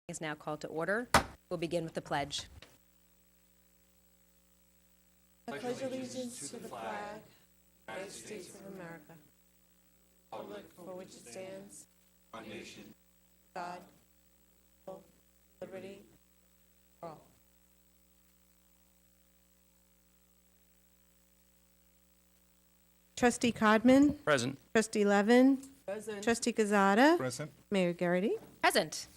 Is now called to order. We'll begin with the pledge. I pledge allegiance to the flag of the United States of America, republic for which it stands, one nation, God, liberty, for all. Trustee Codman, Present. Trustee Levin, Present. Trustee Gazada, Present. Mayor Garrity. Present.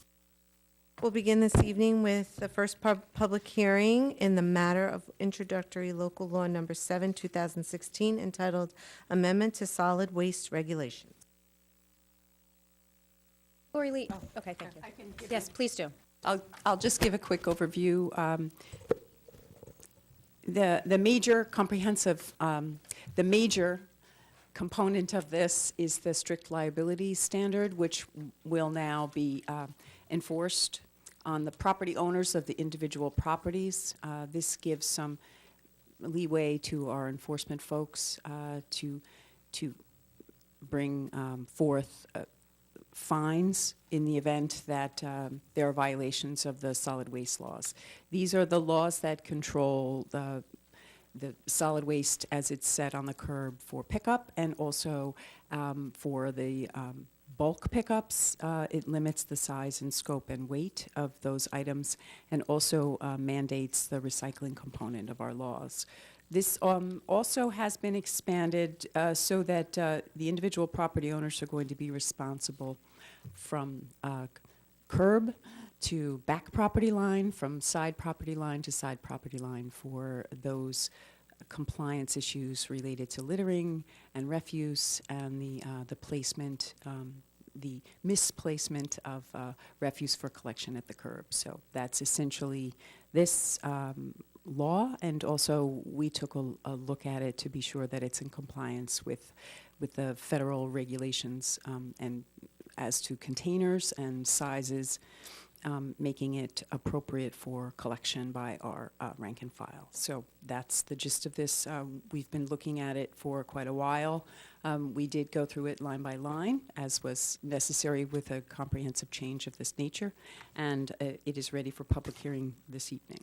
We'll begin this evening with the first public hearing in the matter of introductory local law number 7, 2016, entitled Amendment to Solid Waste Regulations. Lori Lee. Okay, thank you. Yes, please do. I'll just give a quick overview. The major comprehensive, the major component of this is the strict liability standard, which will now be enforced on the property owners of the individual properties. This gives some leeway to our enforcement folks to bring forth fines in the event that there are violations of the solid waste laws. These are the laws that control the solid waste as it's set on the curb for pickup, and also for the bulk pickups. It limits the size and scope and weight of those items, and also mandates the recycling component of our laws. This also has been expanded so that the individual property owners are going to be responsible from curb to back property line, from side property line to side property line for those compliance issues related to littering and refuse and the placement, the misplacement of refuse for collection at the curb. So that's essentially this law, and also we took a look at it to be sure that it's in compliance with the federal regulations and as to containers and sizes, making it appropriate for collection by our rank and file. So that's the gist of this. We've been looking at it for quite a while. We did go through it line by line, as was necessary with a comprehensive change of this nature, and it is ready for public hearing this evening.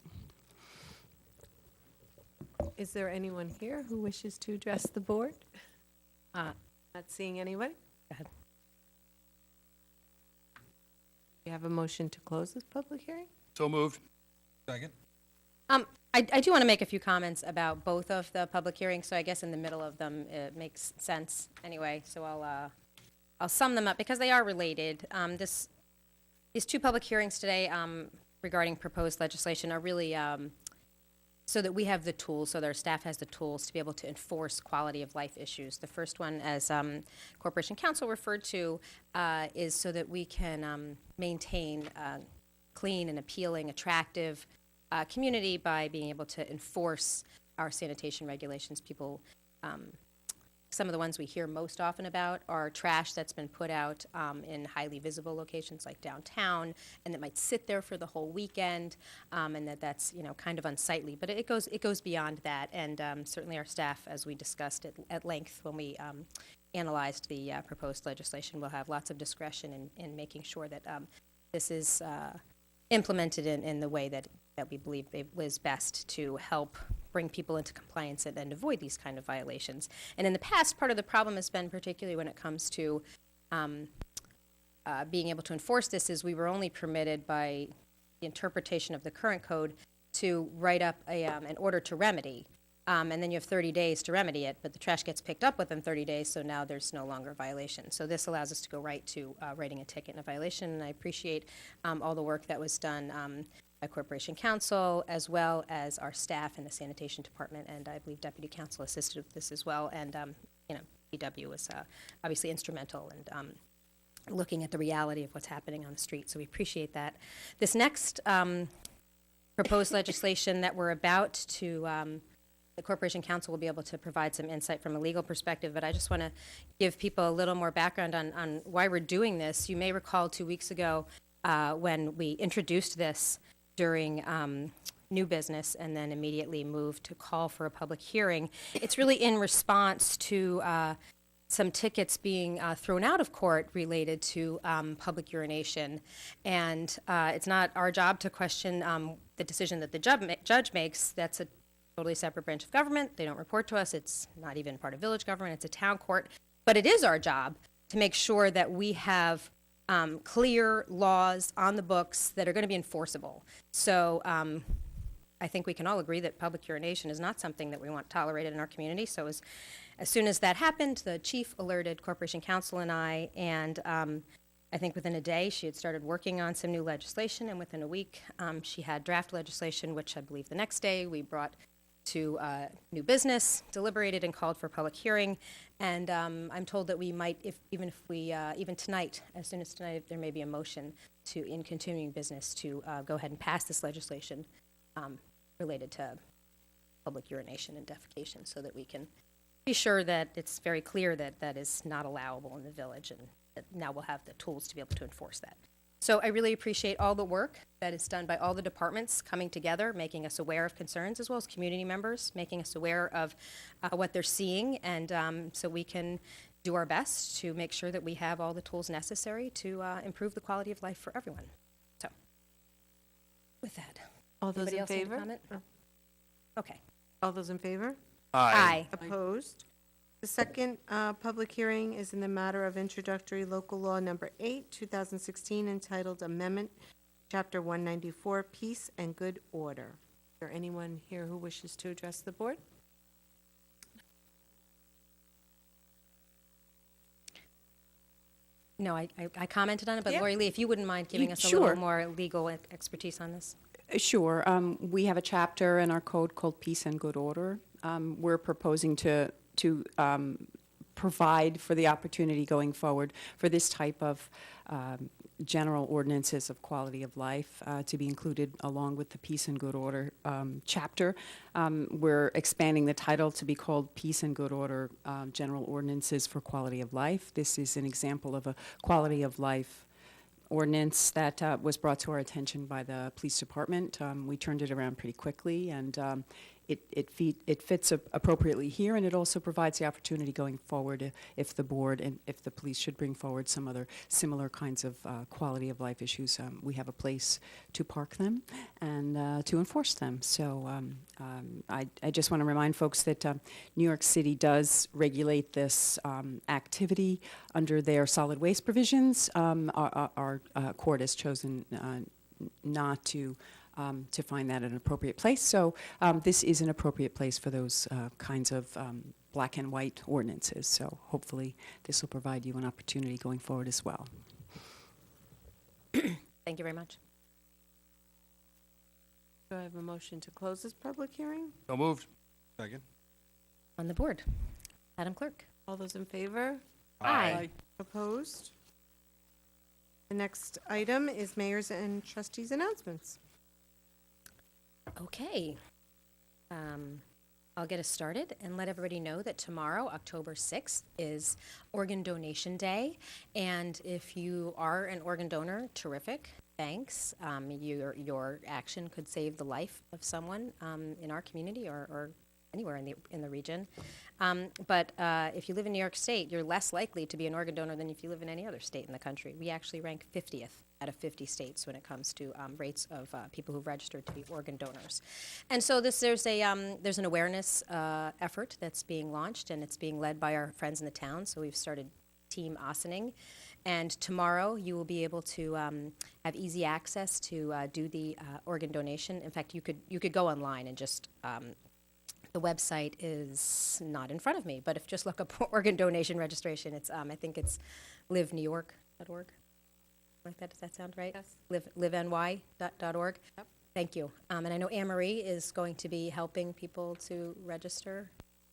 Is there anyone here who wishes to address the board? Not seeing anyone? Go ahead. You have a motion to close this public hearing? So moved. Second. I do want to make a few comments about both of the public hearings, so I guess in the middle of them it makes sense anyway. So I'll sum them up because they are related. These two public hearings today regarding proposed legislation are really so that we have the tools, so that our staff has the tools to be able to enforce quality of life issues. The first one, as Corporation Counsel referred to, is so that we can maintain clean and appealing, attractive community by being able to enforce our sanitation regulations. People, some of the ones we hear most often about are trash that's been put out in highly visible locations like downtown, and that might sit there for the whole weekend, and that's kind of unsightly. But it goes beyond that, and certainly our staff, as we discussed at length when we analyzed the proposed legislation, will have lots of discretion in making sure that this is implemented in the way that we believe it was best to help bring people into compliance and avoid these kind of violations. And in the past, part of the problem has been, particularly when it comes to being able to enforce this, is we were only permitted by the interpretation of the current code to write up an order to remedy. And then you have 30 days to remedy it, but the trash gets picked up within 30 days, so now there's no longer a violation. So this allows us to go right to writing a ticket and a violation, and I appreciate all the work that was done by Corporation Counsel, as well as our staff in the Sanitation Department, and I believe Deputy Counsel assisted with this as well, and PW was obviously instrumental in looking at the reality of what's happening on the street, so we appreciate that. This next proposed legislation that we're about to the Corporation Counsel will be able to provide some insight from a legal perspective, but I just want to give people a little more background on why we're doing this. You may recall 2 weeks ago when we introduced this during new business and then immediately moved to call for a public hearing. It's really in response to some tickets being thrown out of court related to public urination. And it's not our job to question the decision that the judge makes. That's a totally separate branch of government. They don't report to us. It's not even part of village government. It's a town court. But it is our job to make sure that we have clear laws on the books that are going to be enforceable. So I think we can all agree that public urination is not something that we want tolerated in our community. So as soon as that happened, the chief alerted Corporation Counsel and I, and I think within a day, she had started working on some new legislation, and within a week, she had draft legislation, which I believe the next day we brought to new business, deliberated and called for public hearing. And I'm told that we might, even tonight, as soon as tonight, there may be a motion in continuing business to go ahead and pass this legislation related to public urination and defecation, so that we can be sure that it's very clear that that is not allowable in the village, and that now we'll have the tools to be able to enforce that. So I really appreciate all the work that is done by all the departments coming together, making us aware of concerns, as well as community members, making us aware of what they're seeing, and so we can do our best to make sure that we have all the tools necessary to improve the quality of life for everyone. So with that, All those anybody in else need to favor? comment? Okay. All those in favor? Aye. Opposed? The second public hearing is in the matter of introductory local law number 8, 2016, entitled Amendment, Chapter 194, Peace and Good Order. Is there anyone here who wishes to address the board? No, I commented on it, but Yeah. Lori Lee, if you wouldn't mind giving us a Sure. little more legal expertise on this. Sure. We have a chapter in our code called Peace and Good Order. We're proposing to provide for the opportunity going forward for this type of general ordinances of quality of life to be included along with the Peace and Good Order chapter. We're expanding the title to be called Peace and Good Order General Ordinances for Quality of Life. This is an example of a quality of life ordinance that was brought to our attention by the police department. We turned it around pretty quickly, and it fits appropriately here, and it also provides the opportunity going forward if the board and if the police should bring forward some other similar kinds of quality of life issues. We have a place to park them and to enforce them. So I just want to remind folks that New York City does regulate this activity under their solid waste provisions. Our court has chosen not to find that an appropriate place. So this is an appropriate place for those kinds of black and white ordinances. So hopefully this will provide you an opportunity going forward as well. Thank you very much. Do I have a motion to close this public hearing? So moved. Second. On the board, Madam Clerk. All those in favor? Aye. Opposed? The next item is mayor's and trustees' announcements. Okay. I'll get us started and let everybody know that tomorrow, October 6th, is Organ Donation Day. And if you are an organ donor, terrific. Thanks. Your action could save the life of someone in our community or anywhere in the region. But if you live in New York State, you're less likely to be an organ donor than if you live in any other state in the country. We actually rank 50th out of 50 states when it comes to rates of people who've registered to be organ donors. And so there's an awareness effort that's being launched, and it's being led by our friends in the town. So we've started Team Ossining. And tomorrow you will be able to have easy access to do the organ donation. In fact, you could go online and just the website is not in front of me, but if just look up organ donation registration, it's I think it's livenewyork.org. Like that, does that sound right? Yes. liveny.org. Yep. Thank you. And I know Anne Marie is going to be helping people to register,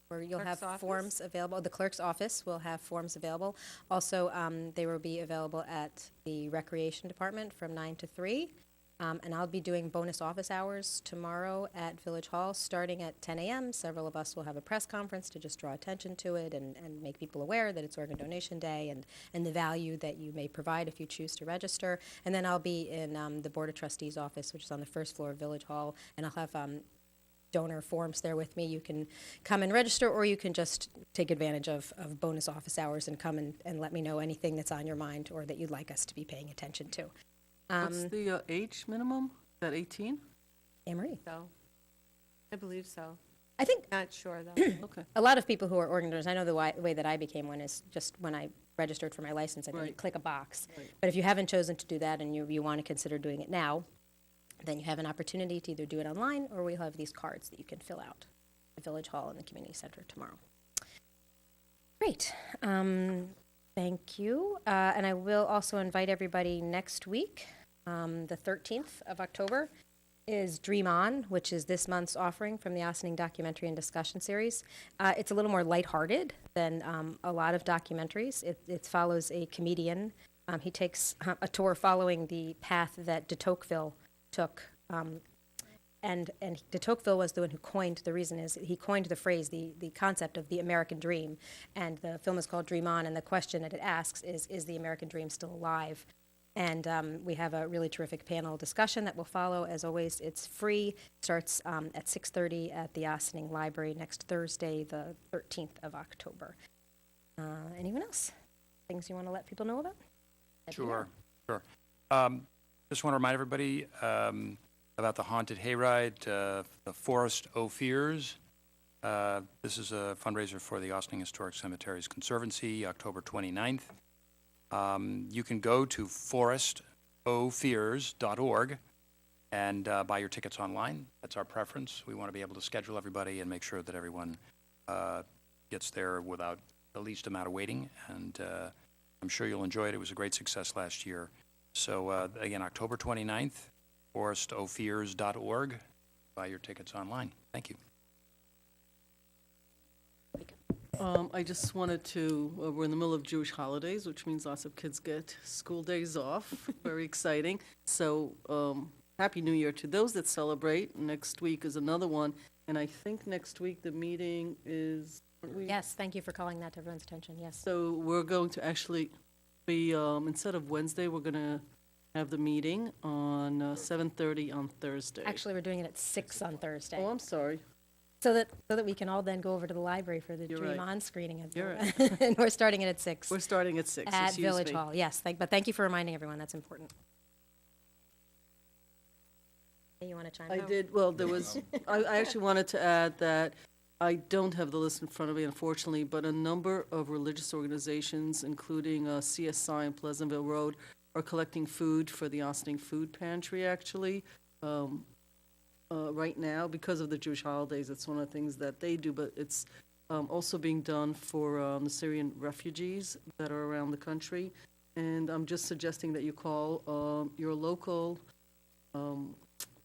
or you'll Clerk's have office? forms available. The clerk's office will have forms available. Also, they will be available at the recreation department from 9 to 3. And I'll be doing bonus office hours tomorrow at Village Hall, starting at 10 a.m. Several of us will have a press conference to just draw attention to it and make people aware that it's Organ Donation Day and the value that you may provide if you choose to register. And then I'll be in the Board of Trustees office, which is on the first floor of Village Hall, and I'll have donor forms there with me. You can come and register, or you can just take advantage of bonus office hours and come and let me know anything that's on your mind or that you'd like us to be paying attention to. What's the age minimum? Is that 18? Anne Marie. So, I believe so. I think Not sure, though. Okay. a lot of people who are organ donors, I know the way that I became one is just when I registered for my license, I didn't Right. click a box. Right. But if you haven't chosen to do that and you want to consider doing it now, then you have an opportunity to either do it online, or we'll have these cards that you can fill out at Village Hall and the Community Center tomorrow. Great. Thank you. And I will also invite everybody next week, the 13th of October, is Dream On, which is this month's offering from the Ossining Documentary and Discussion Series. It's a little more lighthearted than a lot of documentaries. It follows a comedian. He takes a tour following the path that de Tocqueville took. And de Tocqueville was the one who coined, the reason is, he coined the phrase, the concept of the American dream. And the film is called Dream On, and the question that it asks is the American dream still alive? And we have a really terrific panel discussion that will follow. As always, it's free. Starts at 6:30 at the Ossining Library next Thursday, the 13th of October. Anyone else? Things you want to let people know about? Let me know. Sure. Just want to remind everybody about the Haunted Hayride, the Forest O' Fears. This is a fundraiser for the Ossining Historic Cemeteries Conservancy, October 29th. You can go to forestofears.org and buy your tickets online. That's our preference. We want to be able to schedule everybody and make sure that everyone gets there without the least amount of waiting. And I'm sure you'll enjoy it. It was a great success last year. So again, October 29th, forestofears.org. Buy your tickets online. Thank you. I just wanted to, we're in the middle of Jewish holidays, which means lots of kids get school days off. Very exciting. So, Happy New Year to those that celebrate. Next week is another one. And I think next week the meeting is, Yes, thank you for calling that to everyone's attention, yes. so we're going to actually be, instead of Wednesday, we're going to have the meeting on 7:30 on Thursday. Actually, we're doing it at 6 on Thursday. Oh, I'm sorry. So that we can all then go over to the library for the You're Dream right. On screening. You're And we're starting it at 6 We're starting at 6, at excuse Village me. Hall. Yes, but thank you for reminding everyone, that's important. Hey, you want to chime in? I did, well, there was, I actually wanted to add that I don't have the list in front of me, unfortunately, but a number of religious organizations, including CSI and Pleasantville Road, are collecting food for the Ossining Food Pantry, actually. Right now, because of the Jewish holidays, it's one of the things that they do, but it's also being done for the Syrian refugees that are around the country. And I'm just suggesting that you call your local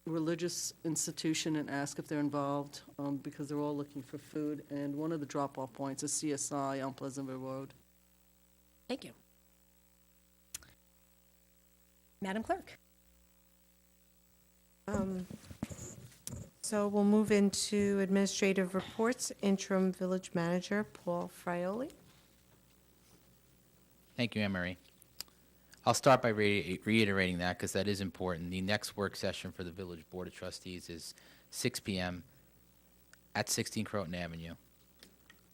religious institution and ask if they're involved, because they're all looking for food. And one of the drop-off points is CSI on Pleasantville Road. Thank you. Madam Clerk? So we'll move into administrative reports. Interim Village Manager Paul Frioli. Thank you, Anne Marie. I'll start by reiterating that because that is important. The next work session for the Village Board of Trustees is 6 p.m. at 16 Croton Avenue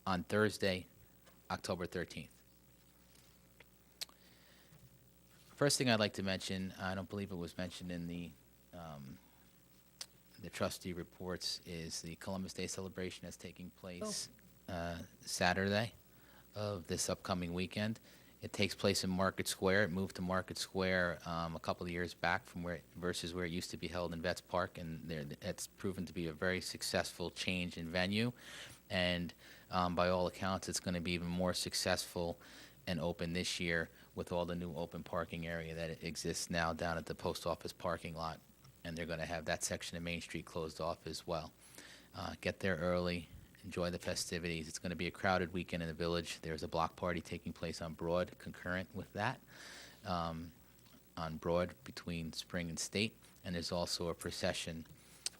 on Thursday, October 13th. First thing I'd like to mention, I don't believe it was mentioned in the trustee reports, is the Columbus Day celebration that's taking place Saturday of this upcoming weekend. It takes place in Market Square. It moved to Market Square a couple of years back from versus where it used to be held in Vets Park, and it's proven to be a very successful change in venue. And by all accounts, it's going to be even more successful and open this year with all the new open parking area that exists now down at the post office parking lot. And they're going to have that section of Main Street closed off as well. Get there early, enjoy the festivities. It's going to be a crowded weekend in the village. There's a block party taking place on Broad concurrent with that, on Broad between Spring and State. And there's also a procession,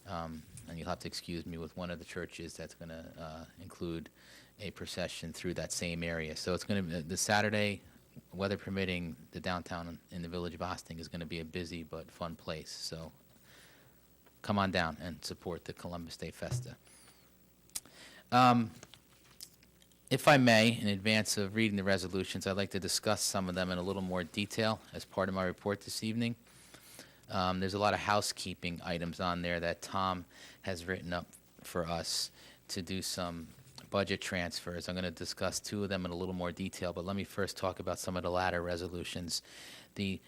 and you'll have to excuse me, with one of the churches that's going to include a procession through that same area. So it's going to be the Saturday, weather permitting, the downtown in the village of Ossining is going to be a busy but fun place. So come on down and support the Columbus Day Festa. If I may, in advance of reading the resolutions, I'd like to discuss some of them in a little more detail as part of my report this evening. There's a lot of housekeeping items on there that Tom has written up for us to do some budget transfers. I'm going to discuss two of them in a little more detail, but let me first talk about some of the latter resolutions. The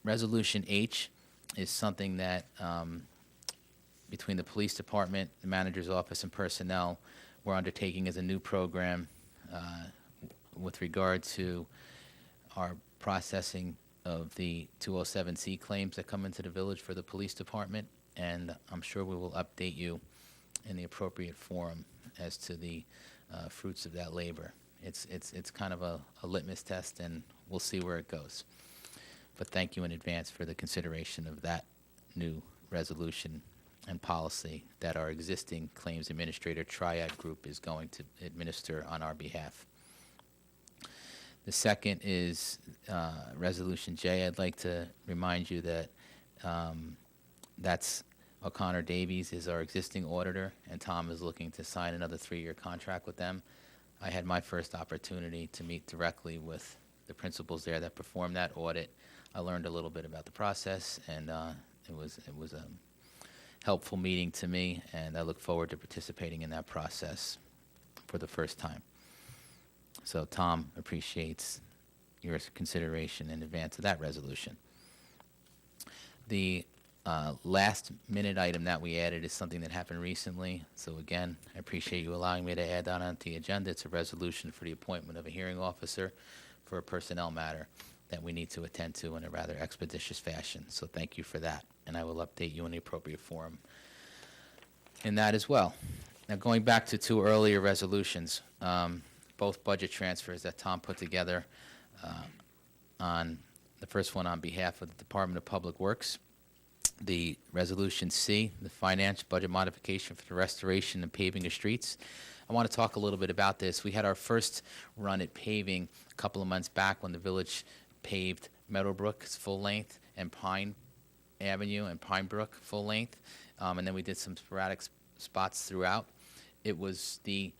Resolution H is something that between the police department, the manager's office, and personnel, we're undertaking as a new program with regard to our processing of the 207C claims that come into the village for the police department, and I'm sure we will update you in the appropriate forum as to the fruits of that labor. It's kind of a litmus test, and we'll see where it goes. But thank you in advance for the consideration of that new resolution and policy that our existing claims administrator triad group is going to administer on our behalf. The second is Resolution J. I'd like to remind you that that's O'Connor Davies is our existing auditor, and Tom is looking to sign another 3-year contract with them. I had my first opportunity to meet directly with the principals there that performed that audit. I learned a little bit about the process, and it was a helpful meeting to me, and I look forward to participating in that process for the first time. So Tom appreciates your consideration in advance of that resolution. The last minute item that we added is something that happened recently. So again, I appreciate you allowing me to add that onto the agenda. It's a resolution for the appointment of a hearing officer for a personnel matter that we need to attend to in a rather expeditious fashion. So thank you for that, and I will update you in the appropriate forum in that as well. Now, going back to two earlier resolutions, both budget transfers that Tom put together on the first one on behalf of the Department of Public Works, the Resolution C, the finance budget modification for the restoration and paving of streets. I want to talk a little bit about this. We had our first run at paving a couple of months back when the village paved Meadowbrook's full length and Pine Avenue and Pinebrook full length, and then we did some sporadic spots throughout. It was the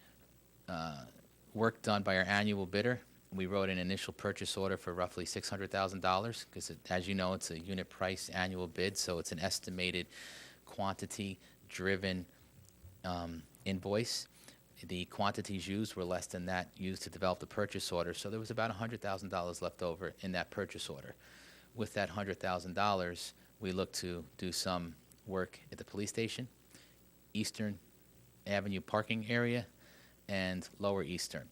work done by our annual bidder. We wrote an initial purchase order for roughly $600,000 because, as you know, it's a unit price annual bid, so it's an estimated quantity-driven invoice. The quantities used were less than that used to develop the purchase order, so there was about $100,000 left over in that purchase order. With that $100,000, we looked to do some work at the police station, Eastern Avenue parking area, and Lower Eastern.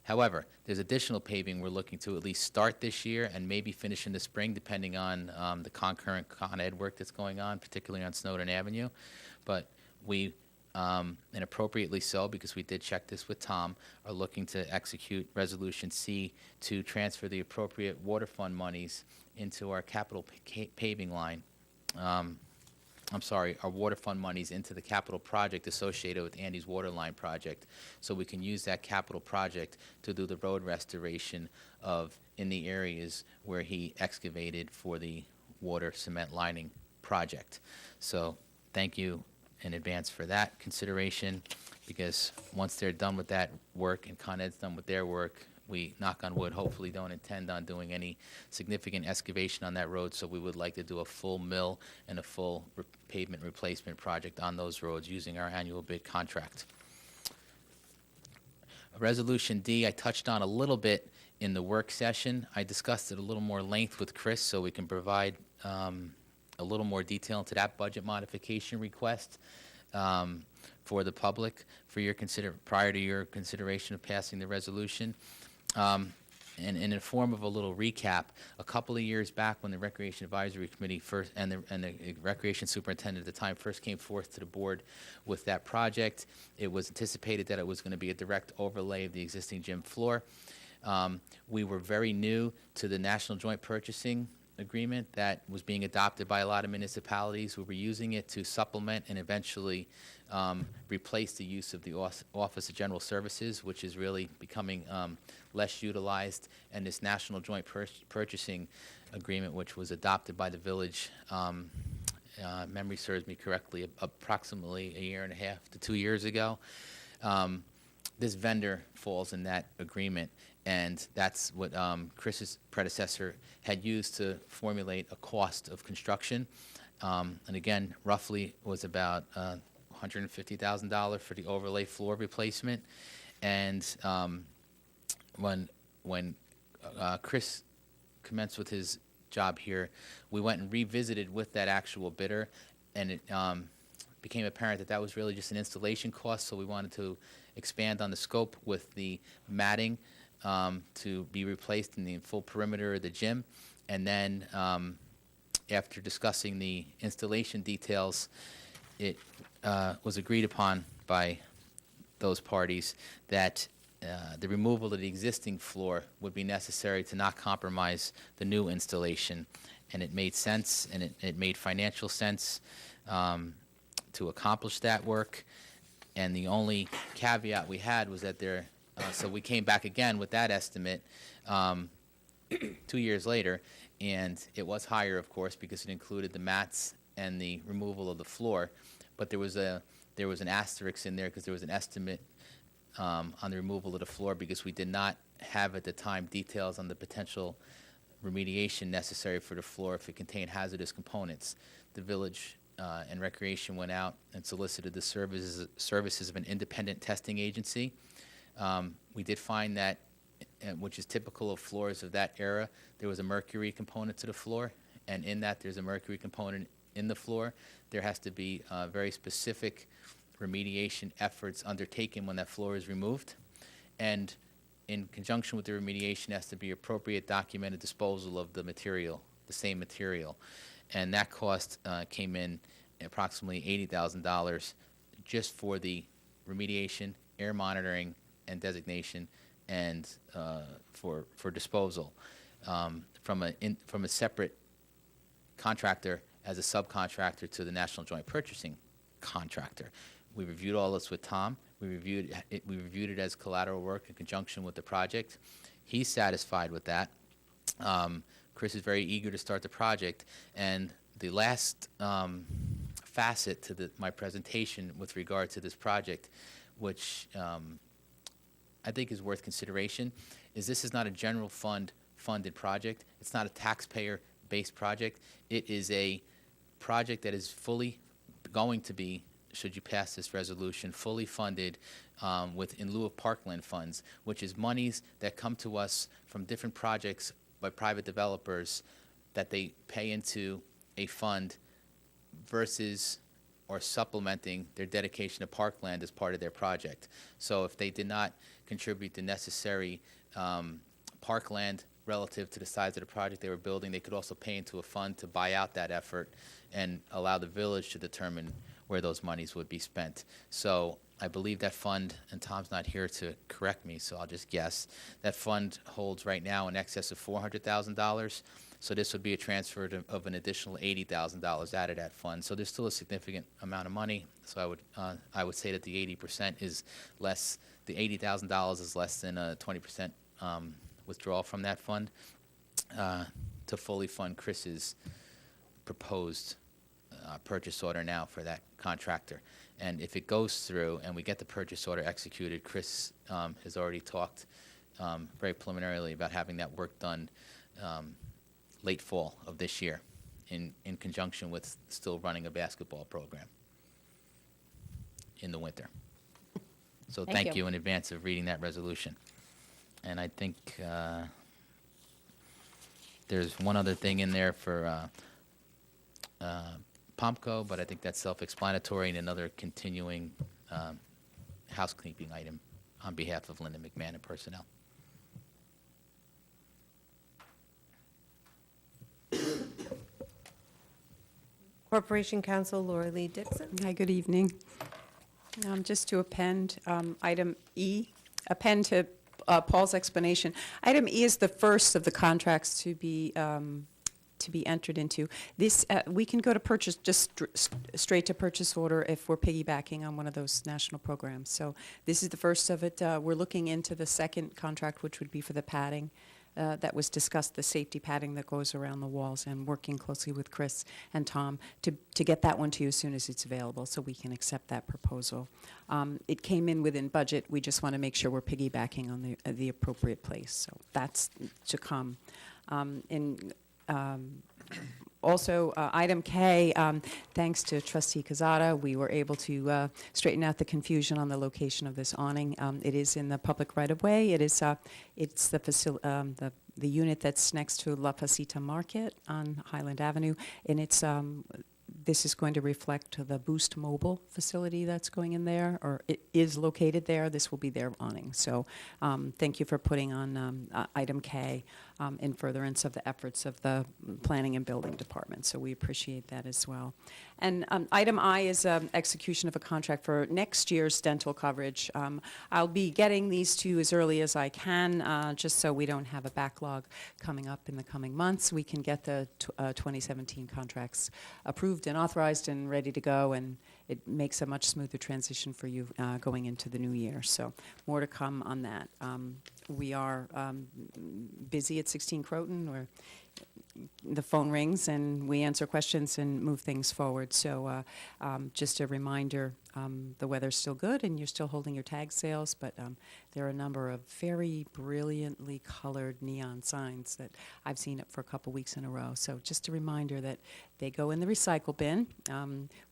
However, there's additional paving we're looking to at least start this year and maybe finish in the spring, depending on the concurrent Con Ed work that's going on, particularly on Snowden Avenue. But we, and appropriately so, because we did check this with Tom, are looking to execute Resolution C to transfer the appropriate water fund monies into our capital paving line. Our water fund monies into the capital project associated with Andy's water line project, so we can use that capital project to do the road restoration in the areas where he excavated for the water cement lining project. So thank you in advance for that consideration, because once they're done with that work and Con Ed's done with their work, we, knock on wood, hopefully don't intend on doing any significant excavation on that road, so we would like to do a full mill and a full pavement replacement project on those roads using our annual bid contract. Resolution D, I touched on a little bit in the work session. I discussed it a little more length with Chris so we can provide a little more detail into that budget modification request for the public for your prior to your consideration of passing the resolution. And in the form of a little recap, a couple of years back when the Recreation Advisory Committee first and the Recreation Superintendent at the time first came forth to the board with that project, it was anticipated that it was going to be a direct overlay of the existing gym floor. We were very new to the National Joint Purchasing Agreement that was being adopted by a lot of municipalities. We were using it to supplement and eventually replace the use of the Office of General Services, which is really becoming less utilized, and this National Joint Purchasing Agreement, which was adopted by the village memory serves me correctly, approximately a year and a half to 2 years ago. This vendor falls in that agreement, and that's what Chris's predecessor had used to formulate a cost of construction. And again, roughly was about $150,000 for the overlay floor replacement. And when Chris commenced with his job here, we went and revisited with that actual bidder, and it became apparent that that was really just an installation cost, so we wanted to expand on the scope with the matting to be replaced in the full perimeter of the gym. And then after discussing the installation details, it was agreed upon by those parties that the removal of the existing floor would be necessary to not compromise the new installation. And it made sense, and it made financial sense to accomplish that work. And the only caveat we had was that so we came back again with that estimate 2 years later, and it was higher, of course, because it included the mats and the removal of the floor. But there was an asterisk in there because there was an estimate on the removal of the floor because we did not have at the time details on the potential remediation necessary for the floor if it contained hazardous components. The village and recreation went out and solicited the services of an independent testing agency. We did find that, which is typical of floors of that era, there was a mercury component to the floor, and in that there's a mercury component in the floor. There has to be very specific remediation efforts undertaken when that floor is removed. And in conjunction with the remediation has to be appropriate documented disposal of the material, the same material. And that cost came in approximately $80,000 just for the remediation, air monitoring, and designation, and for disposal from a separate contractor as a subcontractor to the National Joint Purchasing contractor. We reviewed all this with Tom. We reviewed it as collateral work in conjunction with the project. He's satisfied with that. Chris is very eager to start the project. And the last facet to my presentation with regard to this project, which I think is worth consideration, is this is not a general funded project. It's not a taxpayer-based project. It is a project that is fully going to be, should you pass this resolution, fully funded in lieu of parkland funds, which is monies that come to us from different projects by private developers that they pay into a fund versus or supplementing their dedication to parkland as part of their project. So if they did not contribute the necessary parkland relative to the size of the project they were building, they could also pay into a fund to buy out that effort and allow the village to determine where those monies would be spent. So I believe that fund, and Tom's not here to correct me, so I'll just guess, that fund holds right now in excess of $400,000. So this would be a transfer of an additional $80,000 out of that fund. So there's still a significant amount of money. So I would say that the 80% is less. The $80,000 is less than a 20% withdrawal from that fund to fully fund Chris's proposed purchase order now for that contractor. And if it goes through and we get the purchase order executed, Chris has already talked very preliminarily about having that work done late fall of this year in conjunction with still running a basketball program in the winter. So Thank thank you. you in advance of reading that resolution. And I think there's one other thing in there for POMCO, but I think that's self-explanatory, and another continuing housekeeping item on behalf of Linda McMahon and personnel. Corporation Counsel Laura Lee Dixon. Hi, good evening. Just to append item E, append to Paul's explanation. Item E is the first of the contracts to be entered into. This, we can go to purchase, just straight to purchase order if we're piggybacking on one of those national programs. So this is the first of it. We're looking into the second contract, which would be for the padding that was discussed, the safety padding that goes around the walls, and working closely with Chris and Tom to get that one to you as soon as it's available so we can accept that proposal. It came in within budget. We just want to make sure we're piggybacking on the appropriate place. So that's to come. Also, item K, thanks to Trustee Kazada, we were able to straighten out the confusion on the location of this awning. It is in the public right-of-way. It's the unit that's next to La Pasita Market on Highland Avenue, and this is going to reflect the Boost Mobile facility that's going in there, or it is located there. This will be their awning. So thank you for putting on item K in furtherance of the efforts of the Planning and Building Department. So we appreciate that as well. And item I is execution of a contract for next year's dental coverage. I'll be getting these to you as early as I can, just so we don't have a backlog coming up in the coming months. We can get the 2017 contracts approved and authorized and ready to go, and it makes a much smoother transition for you going into the new year. So more to come on that. We are busy at 16 Croton, where the phone rings and we answer questions and move things forward. So just a reminder, the weather's still good and you're still holding your tag sales, but there are a number of very brilliantly colored neon signs that I've seen up for a couple weeks in a row. So just a reminder that they go in the recycle bin.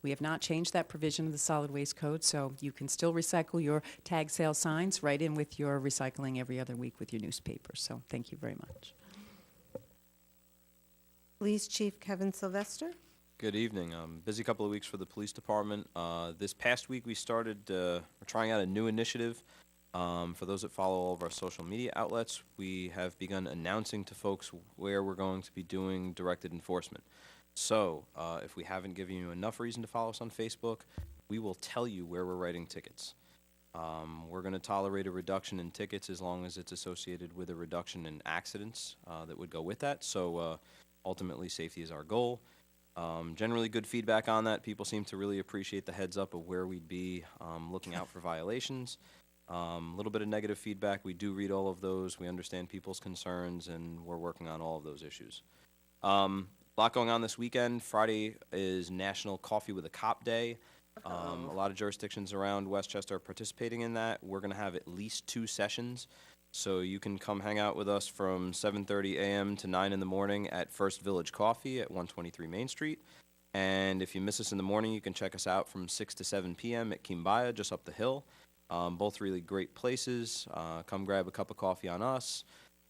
We have not changed that provision of the solid waste code, so you can still recycle your tag sale signs right in with your recycling every other week with your newspaper. So thank you very much. Police Chief Kevin Sylvester. Good evening. Busy couple of weeks for the police department. This past week we started, we're trying out a new initiative. For those that follow all of our social media outlets, we have begun announcing to folks where we're going to be doing directed enforcement. So if we haven't given you enough reason to follow us on Facebook, we will tell you where we're writing tickets. We're going to tolerate a reduction in tickets as long as it's associated with a reduction in accidents that would go with that. So ultimately, safety is our goal. Generally good feedback on that. People seem to really appreciate the heads up of where we'd be looking out for violations. A little bit of negative feedback. We do read all of those. We understand people's concerns, and we're working on all of those issues. A lot going on this weekend. Friday is National Coffee with a Cop Day. A lot of jurisdictions around Westchester are participating in that. We're going to have at least 2 sessions. So you can come hang out with us from 7:30 a.m. to 9 in the morning at First Village Coffee at 123 Main Street. And if you miss us in the morning, you can check us out from 6 to 7 p.m. at Kimbaya, just up the hill. Both really great places. Come grab a cup of coffee on us,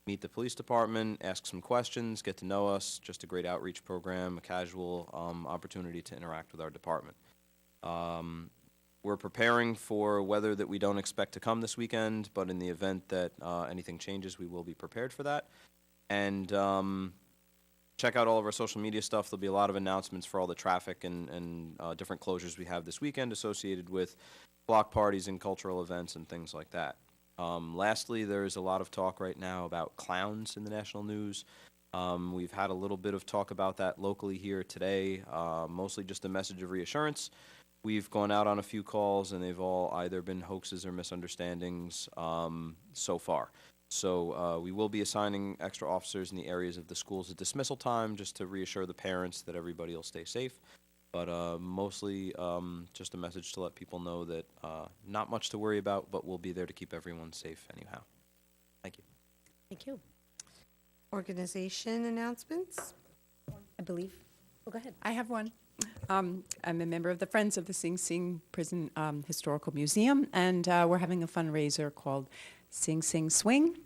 meet the police department, ask some questions, get to know us. Just a great outreach program, a casual opportunity to interact with our department. We're preparing for weather that we don't expect to come this weekend, but in the event that anything changes, we will be prepared for that. And check out all of our social media stuff. There'll be a lot of announcements for all the traffic and different closures we have this weekend associated with block parties and cultural events and things like that. Lastly, there's a lot of talk right now about clowns in the national news. We've had a little bit of talk about that locally here today, mostly just a message of reassurance. We've gone out on a few calls, and they've all either been hoaxes or misunderstandings so far. So we will be assigning extra officers in the areas of the schools at dismissal time just to reassure the parents that everybody will stay safe. But mostly just a message to let people know that not much to worry about, but we'll be there to keep everyone safe anyhow. Thank you. Thank you. Organization announcements. I believe. Oh, go ahead. I have one. I'm a member of the Friends of the Sing Sing Prison Historical Museum, and we're having a fundraiser called Sing Sing Swing.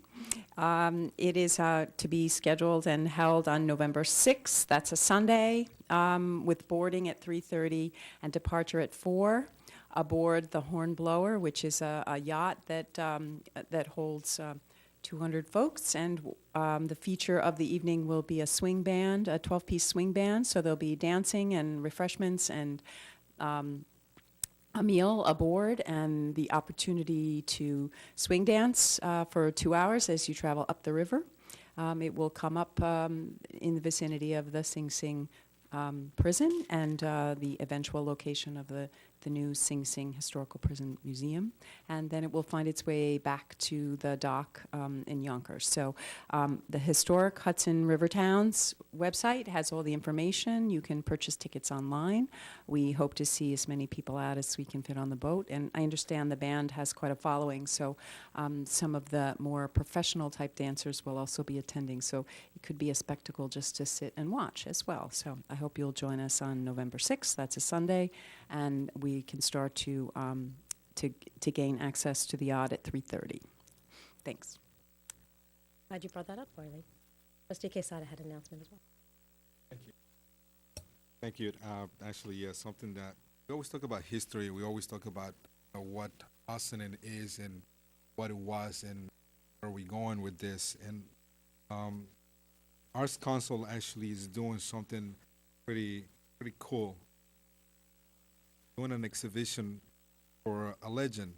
It is to be scheduled and held on November 6th. That's a Sunday, with boarding at 3:30 and departure at 4. Aboard the Hornblower, which is a yacht that holds 200 folks, and the feature of the evening will be a swing band, a 12-piece swing band, so there'll be dancing and refreshments and a meal aboard and the opportunity to swing dance for 2 hours as you travel up the river. It will come up in the vicinity of the Sing Sing prison and the eventual location of the the new Sing Sing Historical Prison Museum, and then it will find its way back to the dock in Yonkers. So the Historic Hudson River Towns website has all the information. You can purchase tickets online. We hope to see as many people out as we can fit on the boat, and I understand the band has quite a following, so some of the more professional type dancers will also be attending, so it could be a spectacle just to sit and watch as well. So I hope you'll join us on November 6th, that's a Sunday, and we can start to gain access to the yacht at 3:30. Thanks. Glad you brought that up, Marlene. Trustee Quesada had an announcement as well. Thank you. Actually, yeah, something that we always talk about history. We always talk about what Austin is and what it was and where are we going with this. And Arts Council actually is doing something pretty cool. Doing an exhibition for a legend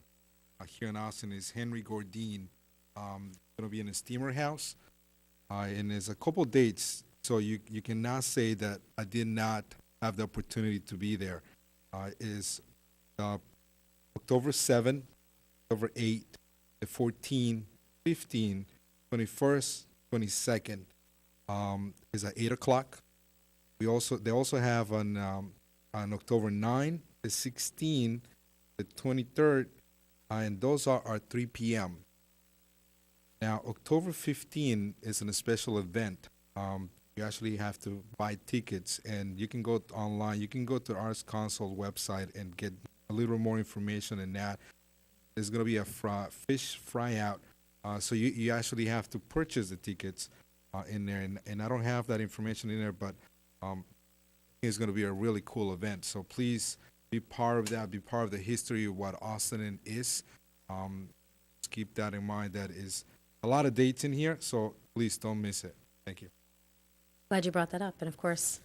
here in Austin is Henry Gordine. Going to be in a steamer house, and there's a couple dates. So you cannot say that I did not have the opportunity to be there. Is October 7, October 8, the 14, 15, 21st, 22nd is at 8 o'clock. They also have on October 9, the 16, the 23rd, and those are 3 p.m. Now, October 15 is a special event. You actually have to buy tickets, and you can go online. You can go to Arts Council website and get a little more information than that. There's going to be a fish fry-out, so you actually have to purchase the tickets in there, and I don't have that information in there, but it's going to be a really cool event. So please be part of that, be part of the history of what Austin is. Just keep that in mind. That is a lot of dates in here, so please don't miss it. Thank you. Glad you brought that up. And of course,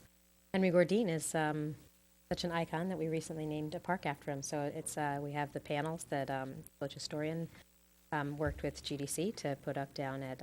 Henry Gordine is such an icon that we recently named a park after him. So it's we have the panels that village historian worked with GDC to put up down at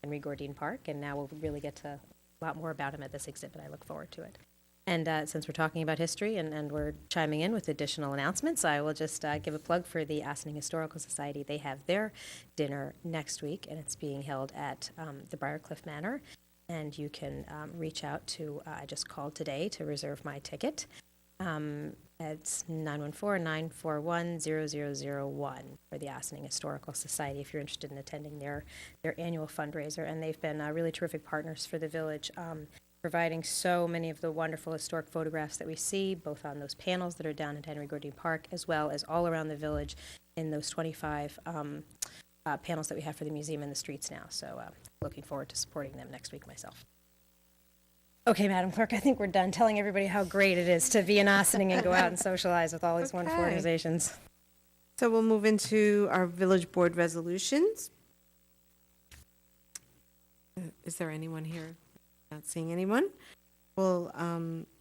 Henry Gordine Park, and now we'll really get to a lot more about him at this exhibit. I look forward to it. And since we're talking about history and we're chiming in with additional announcements, I will just give a plug for the Ossining Historical Society. They have their dinner next week, and it's being held at the Briarcliff Manor. And you can reach out to, I just called today to reserve my ticket. It's 914-941-0001 for the Ossining Historical Society if you're interested in attending their annual fundraiser. And they've been really terrific partners for the village, providing so many of the wonderful historic photographs that we see, both on those panels that are down at Henry Gordine Park, as well as all around the village in those 25 panels that we have for the museum in the streets now. So looking forward to supporting them next week myself. Okay, Madam Clerk, I think we're done telling everybody how great it is to be in Ossining and go out and socialize with all these wonderful Okay. organizations. So we'll move into our village board resolutions. Is there anyone here? Not seeing anyone. We'll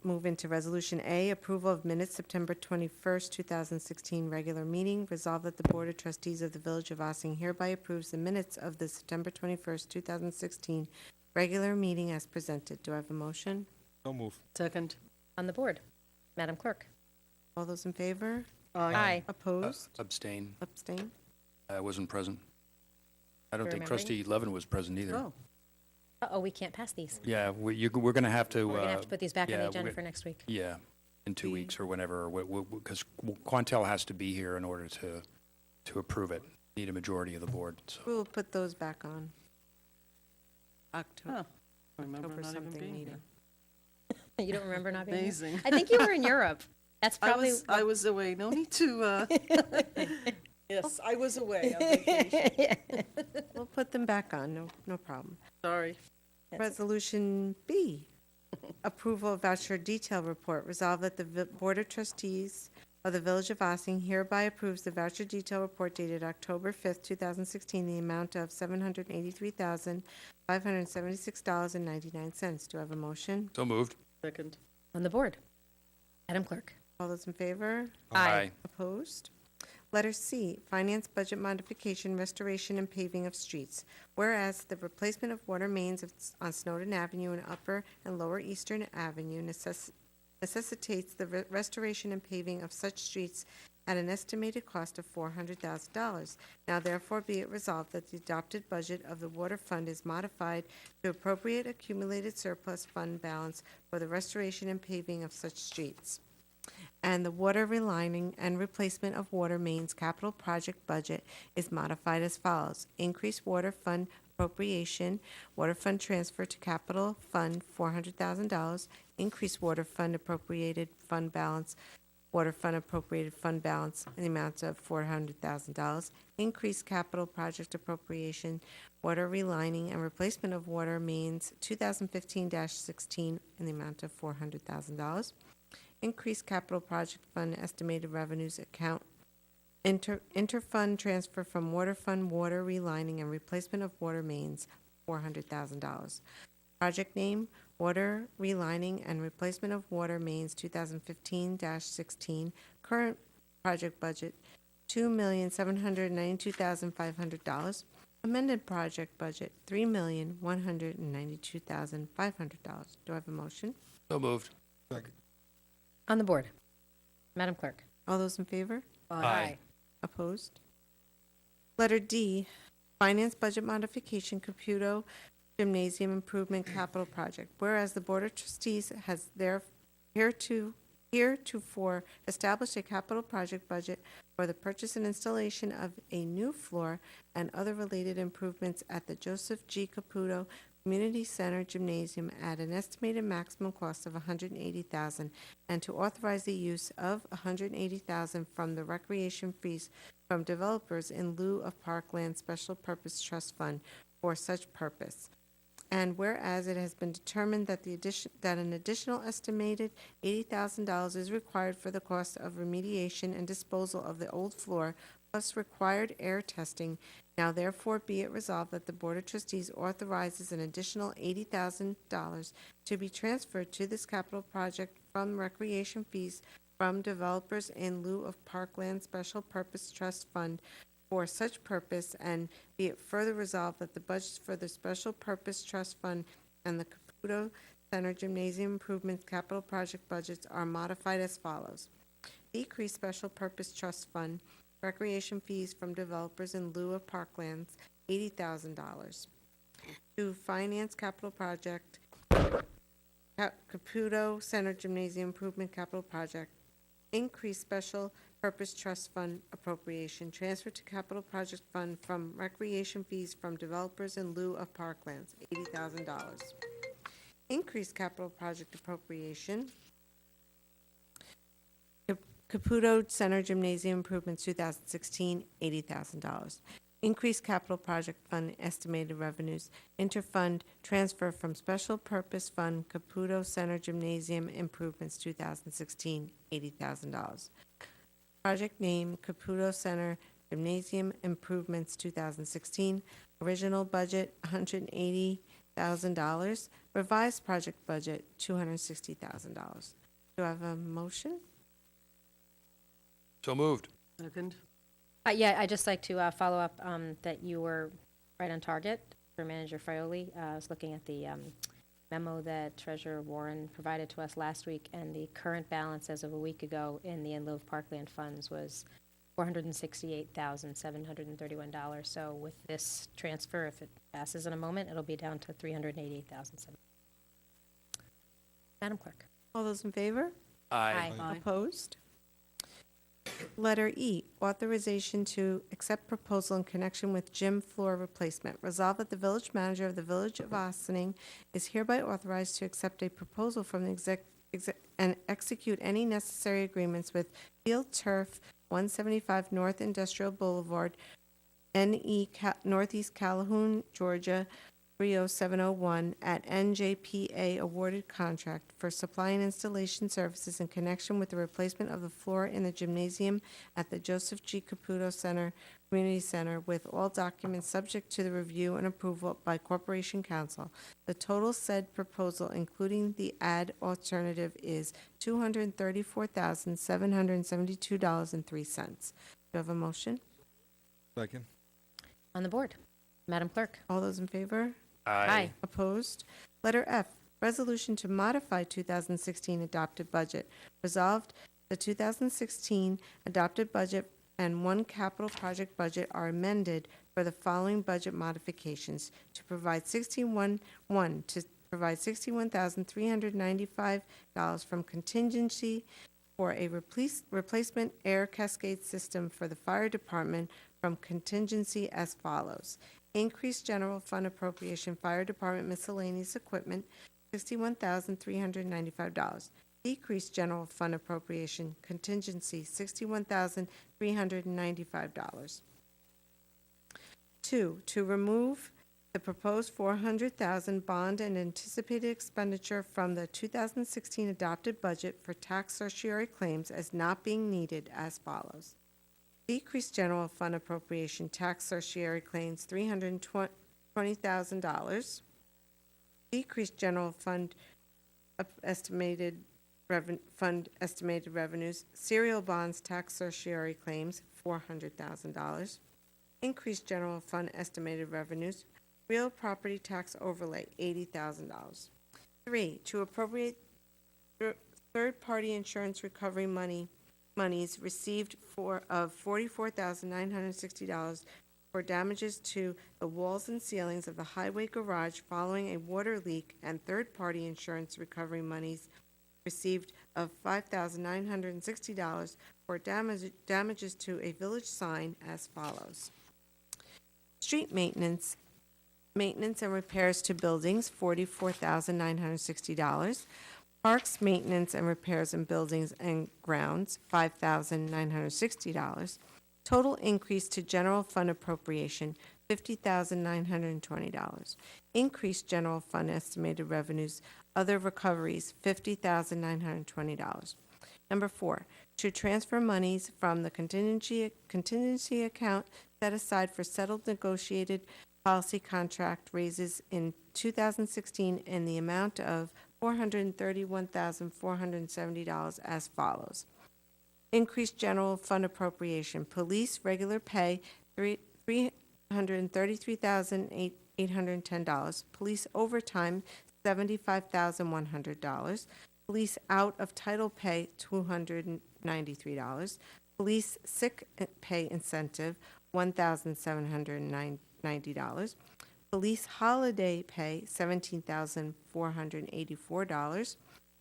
move into Resolution A, approval of minutes, September 21st, 2016, regular meeting. Resolved that the Board of Trustees of the Village of Ossining hereby approves the minutes of the September 21st, 2016, regular meeting as presented. Do I have a motion? Don't move. Second. On the board, Madam Clerk. All those in favor? Aye. Opposed? Abstain. Abstain? I wasn't present. I don't For think remembering? Trustee Levin was present either. Oh, Uh-oh, we can't pass these. Yeah, we're going to have to. We're going to have to put these back on yeah, the agenda we- for next week. Yeah, in 2 weeks or whenever, because Quantel has to be here in order to approve it. Need a majority of the board, so. We'll put those back on. huh. I remember October not even something being meeting. here. You don't remember not being here? Amazing. I think you were in Europe. That's probably. I was away. No need to, yes, I was away on vacation. We'll put them back on, no problem. Sorry. Resolution B, approval of voucher detail report. Resolved that the Board of Trustees of the Village of Ossining hereby approves the voucher detail report dated October 5th, 2016, the amount of $783,576.99. Do I have a motion? So moved. Second. On the board, Madam Clerk. All those in favor? Aye. Opposed? Letter C, finance budget modification, restoration, and paving of streets. Whereas the replacement of water mains on Snowden Avenue and Upper and Lower Eastern Avenue necessitates the restoration and paving of such streets at an estimated cost of $400,000. Now therefore be it resolved that the adopted budget of the water fund is modified to appropriate accumulated surplus fund balance for the restoration and paving of such streets. And the water relining and replacement of water mains capital project budget is modified as follows. Increase water fund appropriation, water fund transfer to capital fund $400,000. Increase water fund appropriated fund balance, water fund appropriated fund balance in the amount of $400,000. Increase capital project appropriation, water relining and replacement of water mains 2015-16 in the amount of $400,000. Increase capital project fund estimated revenues account interfund transfer from water fund water relining and replacement of water mains $400,000. Project name water relining and replacement of water mains 2015-16. Current project budget $2,792,500. Amended project budget $3,192,500. Do I have a motion? So moved. Second. On the board. Madam Clerk? All those in favor? Aye. Opposed? Letter D, Finance Budget Modification, Caputo Gymnasium Improvement Capital Project. Whereas the Board of Trustees has heretofore established a capital project budget for the purchase and installation of a new floor and other related improvements at the Joseph G. Caputo Community Center Gymnasium at an estimated maximum cost of $180,000, and to authorize the use of $180,000 from the recreation fees from developers in lieu of Parkland Special Purpose Trust Fund for such purpose. And whereas it has been determined that an additional estimated $80,000 is required for the cost of remediation and disposal of the old floor plus required air testing, now therefore be it resolved that the Board of Trustees authorizes an additional $80,000 to be transferred to this capital project from recreation fees from developers in lieu of Parkland Special Purpose Trust Fund for such purpose, and be it further resolved that the budgets for the Special Purpose Trust Fund and the Caputo Center Gymnasium Improvements Capital Project budgets are modified as follows. Decrease Special Purpose Trust Fund recreation fees from developers in lieu of Parklands, $80,000. To finance capital project, Caputo Center Gymnasium Improvement Capital Project, increase Special Purpose Trust Fund appropriation, transfer to capital project fund from recreation fees from developers in lieu of Parklands, $80,000. Increase capital project appropriation, Caputo Center Gymnasium Improvements 2016, $80,000. Increase capital project fund estimated revenues, interfund transfer from special purpose fund Caputo Center Gymnasium Improvements 2016, $80,000. Project name Caputo Center Gymnasium Improvements 2016. Original budget $180,000. Revised project budget $260,000. Do I have a motion? So moved. Second. Yeah, I'd just like to follow up that you were right on target for Manager Frioli. I was looking at the memo that Treasurer Warren provided to us last week, and the current balance as of a week ago in the in lieu of Parkland funds was $468,731. So with this transfer, if it passes in a moment, it'll be down to $388,000. Madam Clerk. All those in favor? Aye. Aye. Opposed? Letter E, authorization to accept proposal in connection with gym floor replacement. Resolved that the village manager of the Village of Ossining is hereby authorized to accept a proposal from the and execute any necessary agreements with Field Turf, 175 North Industrial Boulevard, Northeast Calhoun, Georgia, 30701 at NJPA awarded contract for supply and installation services in connection with the replacement of the floor in the gymnasium at the Joseph G. Caputo Center Community Center, with all documents subject to the review and approval by Corporation Council. The total said proposal, including the ad alternative, is $234,772.03. Do you have a motion? Second. On the board. Madam Clerk. All those in favor? Aye. Opposed? Letter F, resolution to modify 2016 adopted budget. Resolved, the 2016 adopted budget and one capital project budget are amended for the following budget modifications: to provide $61,395 from contingency for a replacement air cascade system for the fire department from contingency as follows: increased general fund appropriation, fire department miscellaneous equipment, $61,395. Decreased general fund appropriation, contingency, $61,395. 2, to remove the proposed $400,000 bond and anticipated expenditure from the 2016 adopted budget for tax certiorari claims as not being needed as follows: decrease general fund appropriation, tax certiorari claims, $320,000. Decrease general fund estimated revenues, serial bonds, tax certiorari claims, $400,000. Increase general fund estimated revenues, real property tax overlay, $80,000. 3, to appropriate third-party insurance recovery monies received of $44,960 for damages to the walls and ceilings of the highway garage following a water leak, and third-party insurance recovery monies received of $5,960 for damages to a village sign as follows: street maintenance and repairs to buildings, $44,960. Parks maintenance and repairs in buildings and grounds, $5,960. Total increase to general fund appropriation, $50,920. Increased general fund estimated revenues, other recoveries, $50,920. Number 4, to transfer monies from the contingency account set aside for settled negotiated policy contract raises in 2016 in the amount of $431,470 as follows: increased general fund appropriation, police regular pay, $333,810, police overtime, $75,100, police out of title pay, $293, police sick pay incentive, $1,790, police holiday pay, $17,484,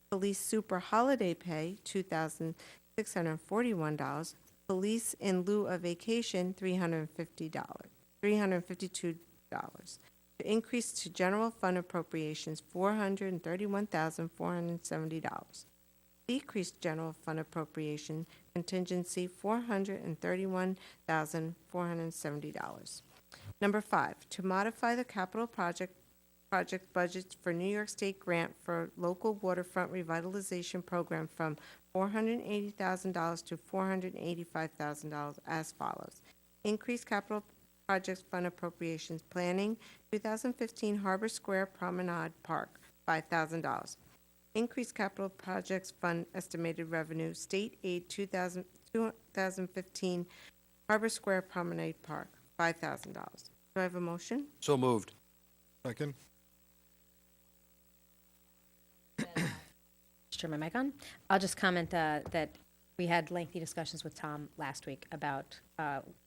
police super holiday pay, $2,641, police in lieu of vacation, $352. To increase to general fund appropriations, $431,470. Decreased general fund appropriation contingency, $431,470. Number 5, to modify the capital project budgets for New York State grant for local waterfront revitalization program from $480,000 to $485,000 as follows: increase capital projects fund appropriations, planning, 2015 Harbor Square Promenade Park, $5,000. Increase capital projects fund estimated revenue, state aid, 2015 Harbor Square Promenade Park, $5,000. Do I have a motion? So moved. Second? Just turn my mic on. I'll just comment that we had lengthy discussions with Tom last week about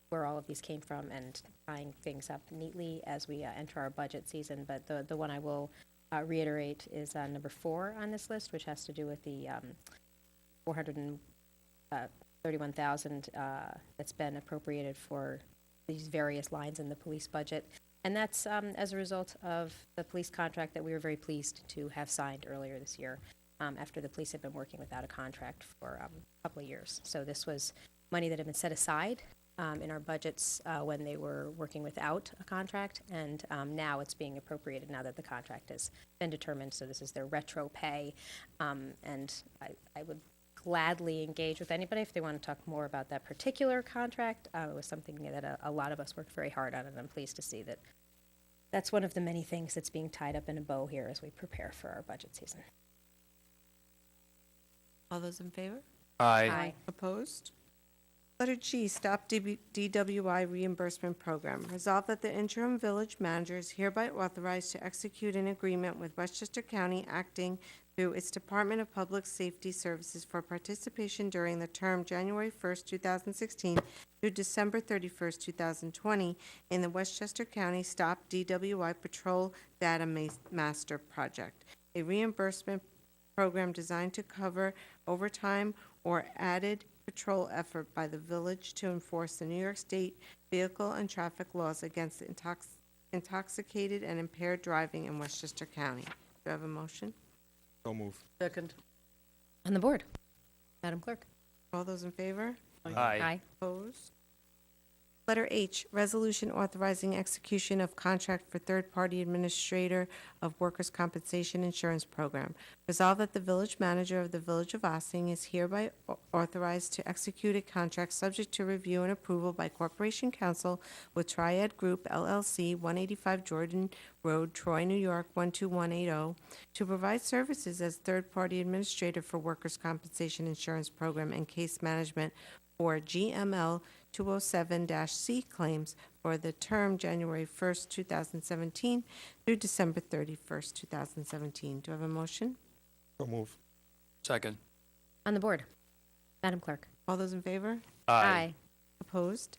where all of these came from and tying things up neatly as we enter our budget season. But the one I will reiterate is number 4 on this list, which has to do with the $431,000 that's been appropriated for these various lines in the police budget. And that's as a result of the police contract that we were very pleased to have signed earlier this year, after the police had been working without a contract for a couple of years. So this was money that had been set aside in our budgets when they were working without a contract, and now it's being appropriated now that the contract has been determined. So this is their retro pay, and I would gladly engage with anybody if they want to talk more about that particular contract. It was something that a lot of us worked very hard on, and I'm pleased to see that that's one of the many things that's being tied up in a bow here as we prepare for our budget season. All those in favor? Aye. Opposed? Letter G, Stop DWI Reimbursement Program. Resolved that the interim village manager is hereby authorized to execute an agreement with Westchester County acting through its Department of Public Safety Services for participation during the term January 1st, 2016 through December 31st, 2020 in the Westchester County Stop DWI Patrol Data Master Project, a reimbursement program designed to cover overtime or added patrol effort by the village to enforce the New York State vehicle and traffic laws against intoxicated and impaired driving in Westchester County. Do I have a motion? So move. Second. On the board. Madam Clerk? All those in favor? Aye. Opposed? Letter H, resolution authorizing execution of contract for third-party administrator of workers' compensation insurance program. Resolved that the village manager of the Village of Ossing is hereby authorized to execute a contract subject to review and approval by Corporation Counsel with Triad Group LLC, 185 Jordan Road, Troy, New York, 12180, to provide services as third-party administrator for workers' compensation insurance program and case management for GML 207-C claims for the term January 1st, 2017 through December 31st, 2017. Do I have a motion? So move. Second. On the board. Madam Clerk? All those in favor? Opposed?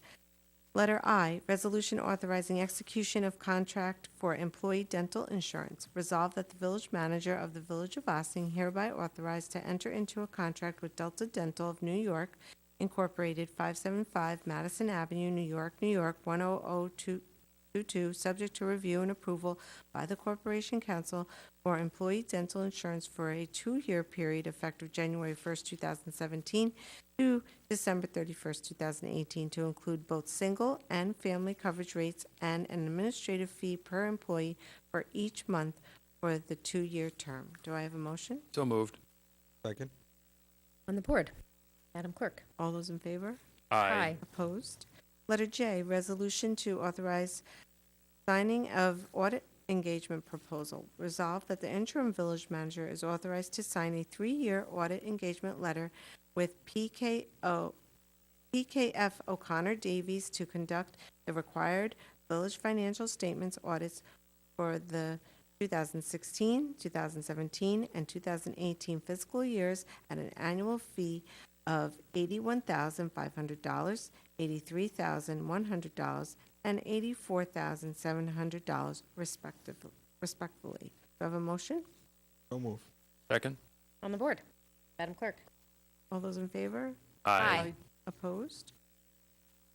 Letter I, resolution authorizing execution of contract for employee dental insurance. Resolved that the village manager of the Village of Ossing hereby authorized to enter into a contract with Delta Dental of New York, Incorporated, 575 Madison Avenue, New York, New York, 10022, subject to review and approval by the Corporation Council for employee dental insurance for a 2-year period effective January 1st, 2017 to December 31st, 2018, to include both single and family coverage rates and an administrative fee per employee for each month for the 2-year term. Do I have a motion? So moved. Second. On the board. Madam Clerk? All those in favor? Opposed? Letter J, resolution to authorize signing of audit engagement proposal. Resolved that the interim village manager is authorized to sign a 3-year audit engagement letter with PKF O'Connor Davies to conduct the required village financial statements audits for the 2016, 2017, and 2018 fiscal years at an annual fee of $81,500, $83,100, and $84,700 respectively. Do I have a motion? So move. Second. On the board. Madam Clerk? All those in favor? Aye. Opposed?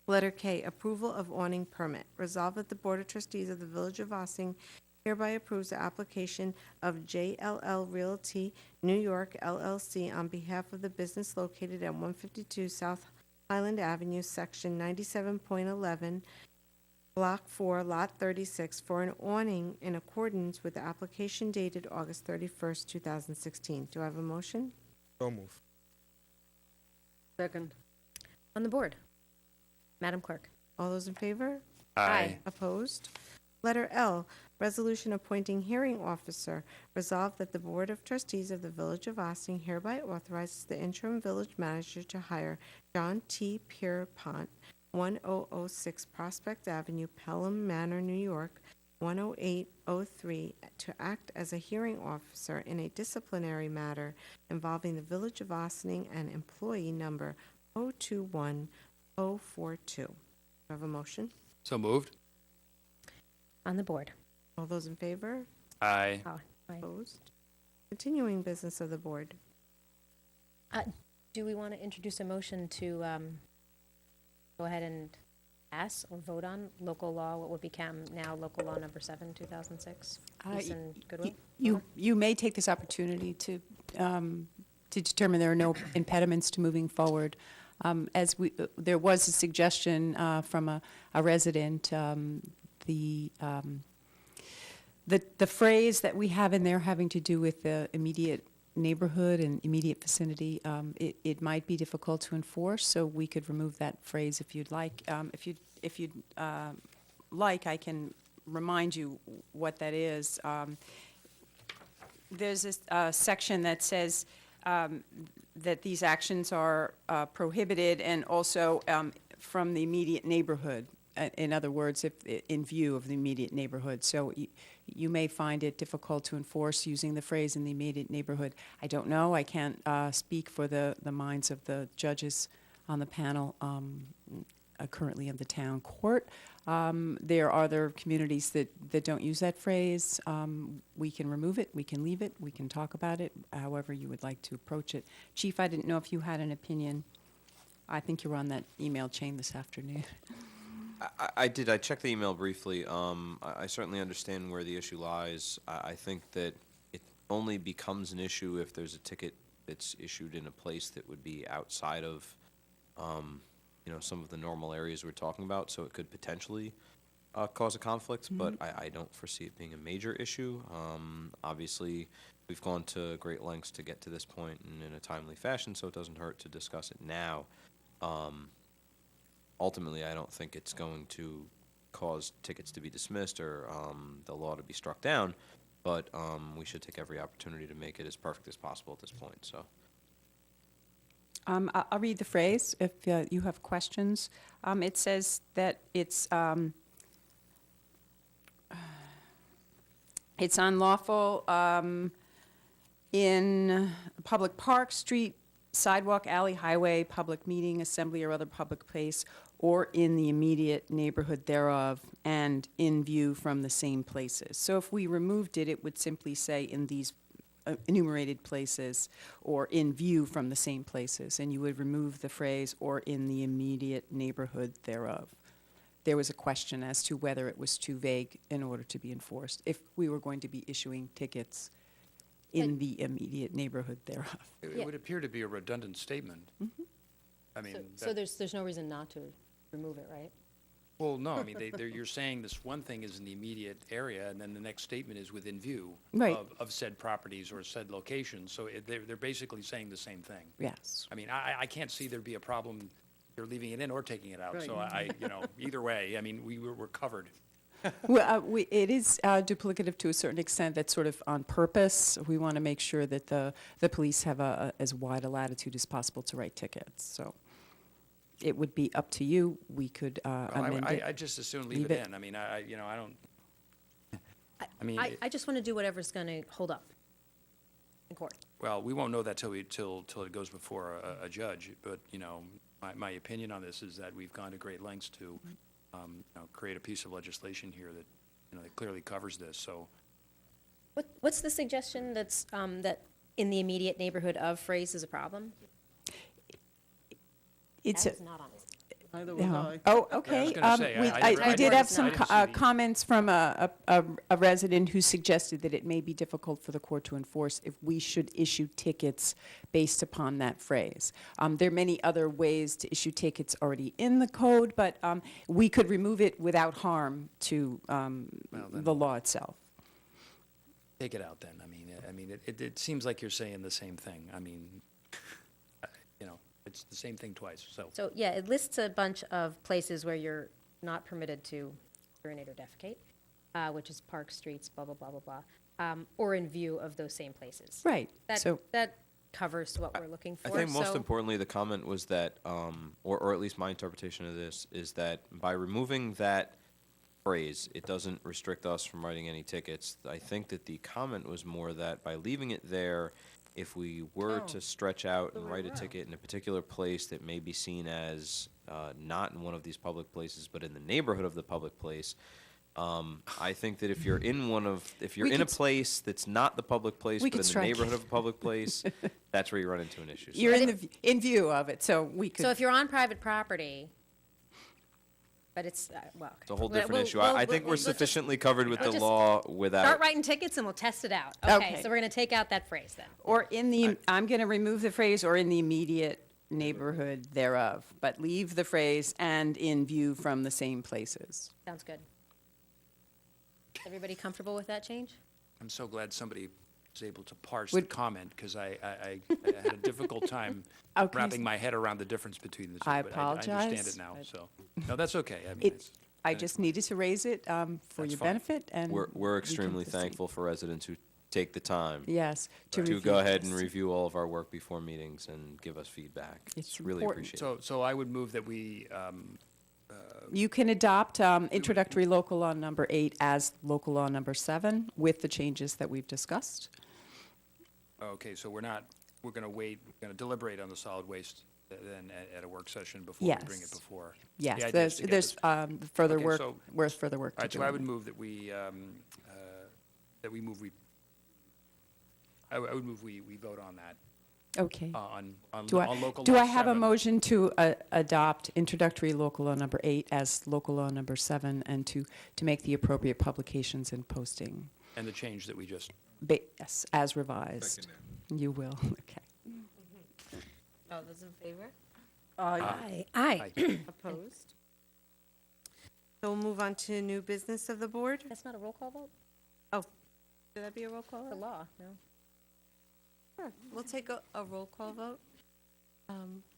Letter K, approval of awning permit. Resolved that the Board of Trustees of the Village of Ossing hereby approves the application of JLL Realty New York LLC on behalf of the business located at 152 South Highland Avenue, Section 97.11, Block 4, Lot 36, for an awning in accordance with the application dated August 31st, 2016. Do I have a motion? So move. Second. On the board. Madam Clerk? All those in favor? Aye. Opposed? Letter L, resolution appointing hearing officer. Resolved that the Board of Trustees of the Village of Ossing hereby authorizes the interim village manager to hire John T. Pierpont, 1006 Prospect Avenue, Pelham Manor, New York, 10803, to act as a hearing officer in a disciplinary matter involving the Village of Ossing and employee number 021042. Do I have a motion? So moved. On the board. All those in favor? Aye. Aye. Opposed? Continuing business of the board. Do we want to introduce a motion to go ahead and pass or vote on local law, what would become now local law number 7, 2006? Peace and goodwill? You may take this opportunity to determine there are no impediments to moving forward. There was a suggestion from a resident, the phrase that we have in there having to do with the immediate neighborhood and immediate vicinity, it might be difficult to enforce, so we could remove that phrase if you'd like. If you'd like, I can remind you what that is. There's a section that says that these actions are prohibited and also from the immediate neighborhood. In other words, if in view of the immediate neighborhood. So you may find it difficult to enforce using the phrase "in the immediate neighborhood." I don't know. I can't speak for the minds of the judges on the panel currently in the town court. There are other communities that don't use that phrase. We can remove it, we can leave it, we can talk about it, however you would like to approach it. Chief, I didn't know if you had an opinion. I think you were on that email chain this afternoon. I did. I checked the email briefly. I certainly understand where the issue lies. I think that it only becomes an issue if there's a ticket that's issued in a place that would be outside of, some of the normal areas we're talking about. So it could potentially cause a conflict, but I don't foresee it being a major issue. Obviously, we've gone to great lengths to get to this point and in a timely fashion, so it doesn't hurt to discuss it now. Ultimately, I don't think it's going to cause tickets to be dismissed or the law to be struck down, but we should take every opportunity to make it as perfect as possible at this point. So, I'll read the phrase if you have questions. It says that it's unlawful in public park, street, sidewalk, alley, highway, public meeting, assembly, or other public place, or in the immediate neighborhood thereof, and in view from the same places. So if we removed it, it would simply say in these enumerated places, or in view from the same places, and you would remove the phrase, or in the immediate neighborhood thereof. There was a question as to whether it was too vague in order to be enforced, if we were going to be issuing tickets in the immediate neighborhood thereof. It would appear to be a redundant statement. I mean, So there's no reason not to remove it, right? well, no, I mean, you're saying this one thing is in the immediate area, and then the next statement is within view Right. of said properties or said locations. So they're basically saying the same thing. Yes. I mean, I can't see there'd be a problem, they're leaving it in or taking it out. Right. So either way, I mean, we're covered. Well, it is duplicative to a certain extent. That's sort of on purpose. We want to make sure that the police have as wide a latitude as possible to write tickets. So it would be up to you. We could amend it. I just as soon leave Leave it it. in. I mean, I don't, I mean, I just want to do whatever's going to hold up in court. well, we won't know that till it goes before a judge. But, my opinion on this is that we've gone to great lengths to, create a piece of legislation here that, that clearly covers this. So, What's the suggestion that in the immediate neighborhood of phrase is a problem? It's That is not on this. Neither was Yeah. I. Oh, okay. was gonna say, We did have I some didn't see the- comments from a resident who suggested that it may be difficult for the court to enforce if we should issue tickets based upon that phrase. There are many other ways to issue tickets already in the code, but we could remove it without harm to the law itself. take it out then. I mean, it seems like you're saying the same thing. I mean, it's the same thing twice, so. So, yeah, it lists a bunch of places where you're not permitted to urinate or defecate, which is parks, streets, blah, blah, blah, blah, blah, or in view of those same places. Right. So That covers what we're looking for. I think most so- importantly, the comment was that, or at least my interpretation of this, is that by removing that phrase, it doesn't restrict us from writing any tickets. I think that the comment was more that by leaving it there, if we were to stretch out and write a ticket in a particular place that may be seen as not in one of these public places, but in the neighborhood of the public place, I think that if you're in We in a could s- place that's not the public place, We but could in the strike neighborhood it. of a public place, that's where you run into an issue. So- you're in view of it, so we could. So if you're on private property, but it's, well. Okay. It's a whole We'll- different we'll- issue. we'll- I think we'll we're just sufficiently covered with we'll the just law Start without. writing tickets and we'll test it out. Okay, Okay. so we're going to take out that phrase then. Or I'm going to remove the phrase "or in the immediate neighborhood thereof," but leave the phrase "and in view from the same places." Sounds good. Everybody comfortable with that change? I'm so glad somebody was able to parse the comment, because I had a difficult time Okay. wrapping my head around the difference between the two. I but I understand apologize, it now, but- so. No, that's okay. I mean, I just needed to raise it for That's your fine. benefit, and We're we can extremely proceed. thankful for residents who take the time Yes. to review go ahead and this. review all of our work before meetings and give us feedback. It's really important. appreciated. So I would move that we, You can adopt introductory local law number 8 as local law number 7 with the changes that we've discussed. okay, so we're going to wait, we're going to deliberate on the solid waste then at a work session before we bring it Yes. before. Yes, The idea is there's, to get there's this- further Okay, work, so- further work All to right, do. so I on would it. move that we, I would move we vote on that, Okay. on Do local Do law I have a 7. motion to adopt introductory local law number 8 as local law number 7 and to make the appropriate publications and posting? And the change that we just, Yes, as revised. Second You will, okay. All those in favor? Aye. Opposed? So we'll move on to new business of the board. That's not a roll call vote? Should that be a roll call The vote? law, no? Sure. We'll take a roll call vote.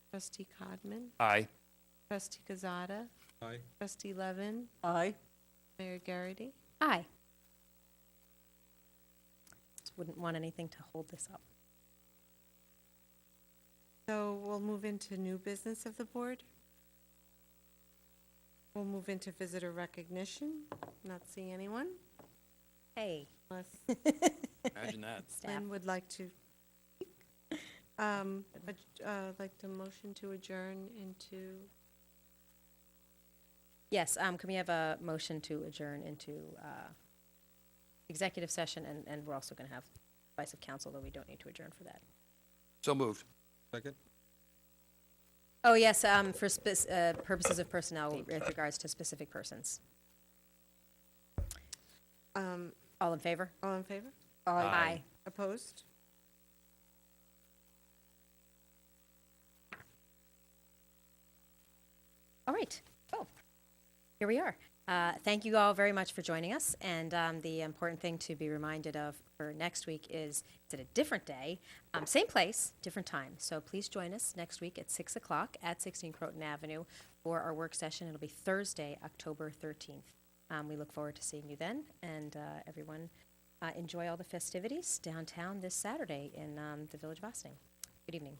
Trustee Codman, aye. trustee Kazada, Aye. trustee Levin, Aye. Mayor Garrity. Aye. Just wouldn't want anything to hold this up. So we'll move into new business of the board. We'll move into visitor recognition. Not seeing anyone, Hey, unless Imagine that. staff. Lynn would like to. Like to motion to adjourn into, Yes, can we have a motion to adjourn into executive session, and we're also going to have advice of counsel, though we don't need to adjourn for that. So moved. Second? Oh, yes, for purposes of personnel with regards to specific persons. All in favor? all in favor? Aye. Opposed? All right. Oh, here we are. Thank you all very much for joining us. And the important thing to be reminded of for next week is it's at a different day, same place, different time. So please join us next week at 6 o'clock at 16 Croton Avenue for our work session. It'll be Thursday, October 13th. We look forward to seeing you then. And everyone, enjoy all the festivities downtown this Saturday in the Village of Austin. Good evening.